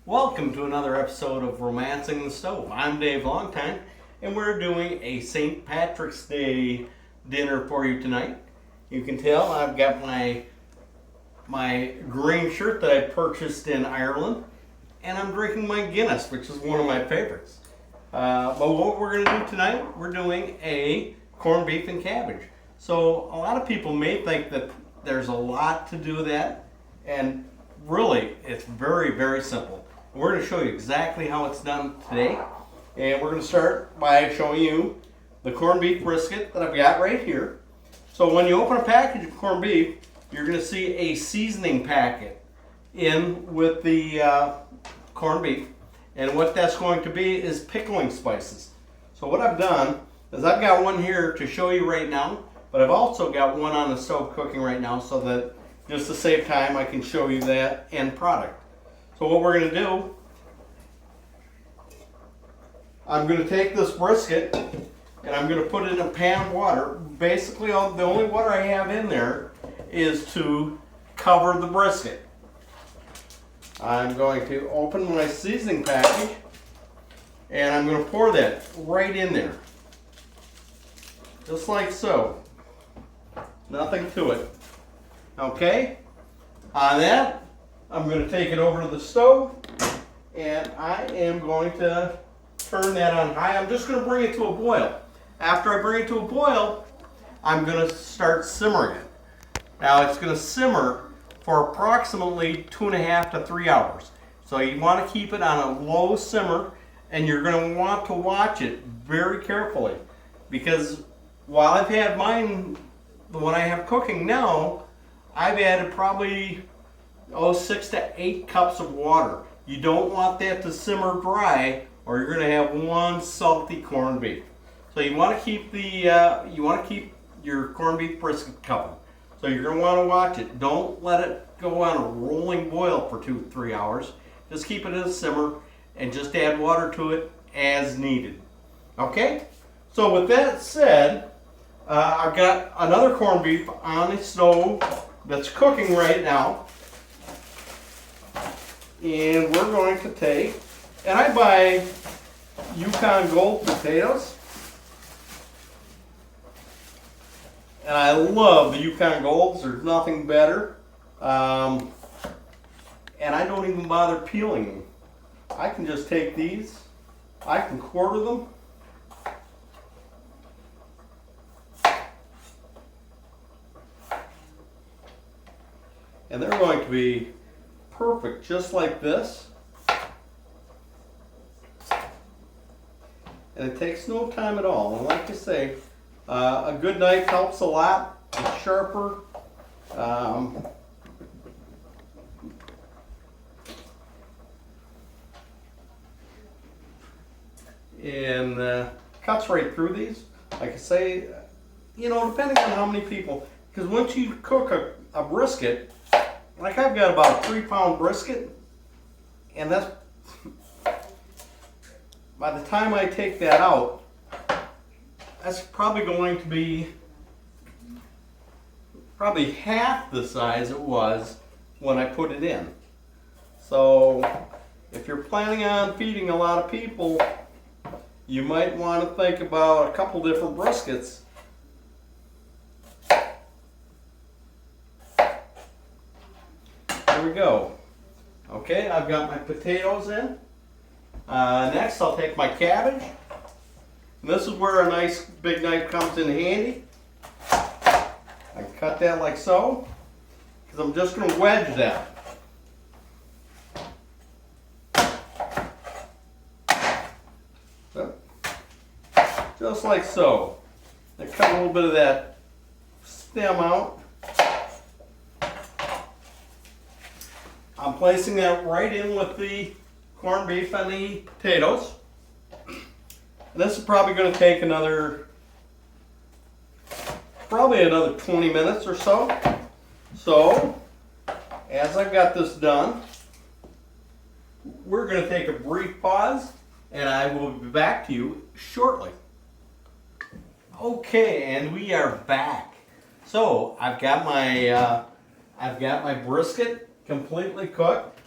Welcome to another episode of Romancing the Stove. I'm Dave Longtime, and we're doing a St. Patrick's Day dinner for you tonight. You can tell I've got my green shirt that I purchased in Ireland, and I'm drinking my Guinness, which is one of my favorites. But what we're going to do tonight, we're doing a corned beef and cabbage. So a lot of people may think that there's a lot to do that, and really it's very, very simple. We're going to show you exactly how it's done today, and we're going to start by showing you the corned beef brisket that I've got right here. So when you open a package of corned beef, you're going to see a seasoning packet in with the corned beef, and what that's going to be is pickling spices. So what I've done is I've got one here to show you right now, but I've also got one on the stove cooking right now so that just to save time I can show you that end product. So what we're going to do, I'm going to take this brisket and I'm going to put it in a pan of water. Basically the only water I have in there is to cover the brisket. I'm going to open my seasoning package and I'm going to pour that right in there. Just like so. Nothing to it. Okay? On that, I'm going to take it over to the stove and I am going to turn that on high. I'm just going to bring it to a boil. After I bring it to a boil, I'm going to start simmering it. Now it's going to simmer for approximately 2.5 to 3 hours. So you want to keep it on a low simmer, and you're going to want to watch it very carefully, because while I've had mine, the one I have cooking now, I've added probably 6 to 8 cups of water. You don't want that to simmer dry, or you're going to have one salty corned beef. So you want to keep your corned beef brisket covered. So you're going to want to watch it. Don't let it go on a rolling boil for 2 to 3 hours. Just keep it at a simmer and just add water to it as needed. Okay? So with that said, I've got another corned beef on the stove that's cooking right now. And we're going to take, and I buy Yukon Gold potatoes. And I love the Yukon Golds. There's nothing better. And I don't even bother peeling them. I can just take these. I can quarter them. And they're going to be perfect, just like this. And it takes no time at all. And like I say, a good knife helps a lot. It's sharper. And cuts right through these. Like I say, depending on how many people, because once you cook a brisket, like I've got about a 3-pound brisket, and that's, by the time I take that out, that's probably going to be half the size it was when I put it in. So if you're planning on feeding a lot of people, you might want to think about a couple different briskets. There we go. Okay, I've got my potatoes in. Next I'll take my cabbage. And this is where a nice big knife comes in handy. I cut that like so, because I'm just going to wedge that. Just like so. I cut a little bit of that stem out. I'm placing that right in with the corned beef and the potatoes. This is probably going to take another 20 minutes or so. So, as I've got this done, we're going to take a brief pause, and I will be back to you shortly. Okay, and we are back. So, I've got my brisket completely cooked.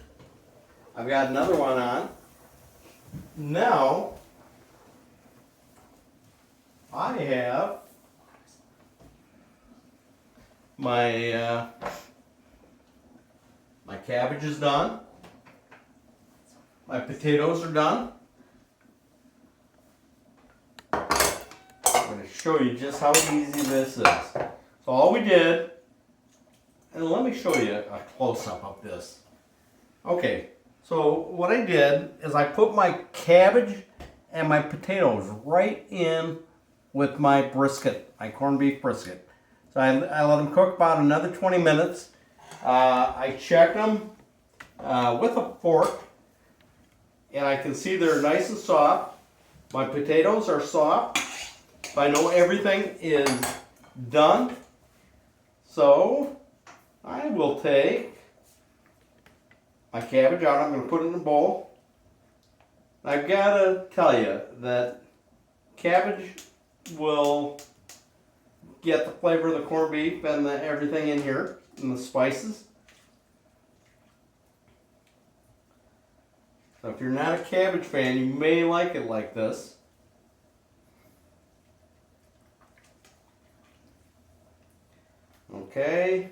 I've got another one on. Now, I have my my cabbage is done. My potatoes are done. I'm going to show you just how easy this is. So all we did, and let me show you a close-up of this. Okay, so what I did is I put my cabbage and my potatoes right in with my brisket, my corned beef brisket. So I let them cook about another 20 minutes. I checked them with a fork, and I can see they're nice and soft. My potatoes are soft. I know everything is done. So I will take my cabbage out. I'm going to put it in a bowl. I've got to tell you that cabbage will get the flavor of the corned beef and everything in here, and the spices. So if you're not a cabbage fan, you may like it like this. Okay,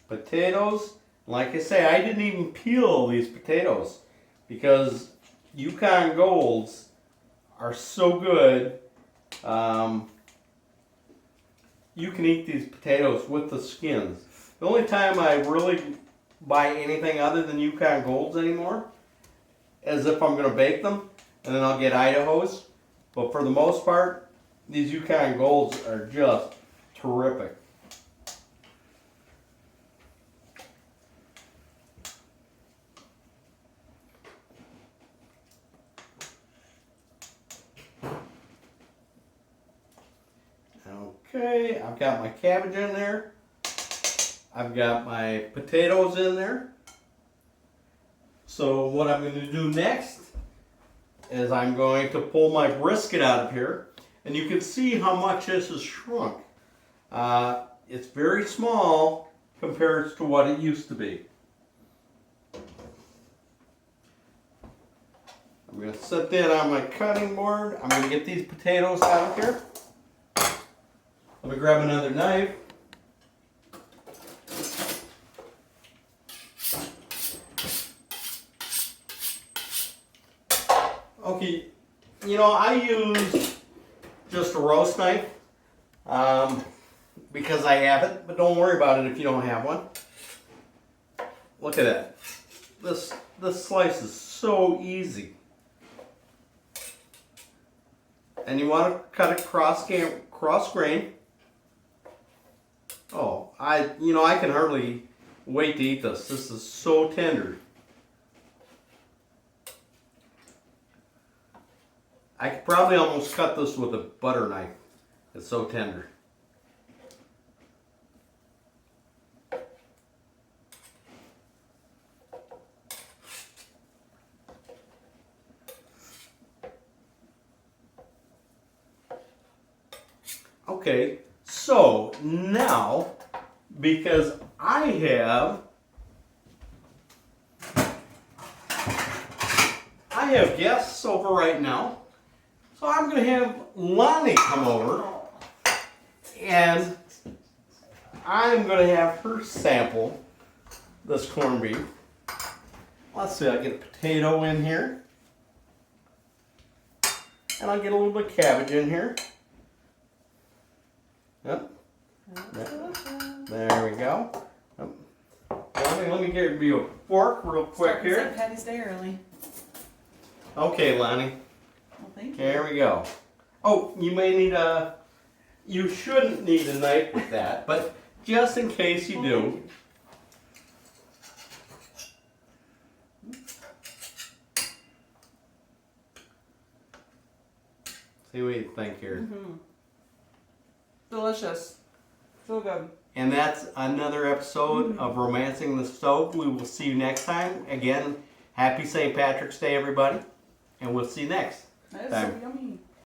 potatoes. Like I say, I didn't even peel these potatoes because Yukon Golds are so good. You can eat these potatoes with the skins. The only time I really buy anything other than Yukon Golds anymore is if I'm going to bake them, and then I'll get Idaho's. But for the most part, these Yukon Golds are just terrific. Okay, I've got my cabbage in there. I've got my potatoes in there. So what I'm going to do next is I'm going to pull my brisket out of here. And you can see how much this has shrunk. It's very small compared to what it used to be. I'm going to set that on my cutting board. I'm going to get these potatoes out of here. Let me grab another knife. Okay, you know, I use just a roast knife because I have it, but don't worry about it if you don't have one. Look at that. This slice is so easy. And you want to cut it cross grain. Oh, I can hardly wait to eat this. This is so tender. I could probably almost cut this with a butter knife. It's so tender. Okay, so now, because I have guests over right now, so I'm going to have Lonnie come over, and I'm going to have her sample this corned beef. Let's see, I'll get a potato in here, and I'll get a little bit of cabbage in here. Yep. There we go. Yep. Let me give you a fork real quick here. St. Patty's Day early. Okay, Lonnie. Well, thank you. Here we go. Oh, you may need you shouldn't need a knife with that, but just in case you do. See what you think here. Mm-hmm. Delicious. So good. And that's another episode of Romancing the Stove. We will see you next time. Again, happy St. Patrick's Day, everybody. And we'll see you next That is time. so yummy.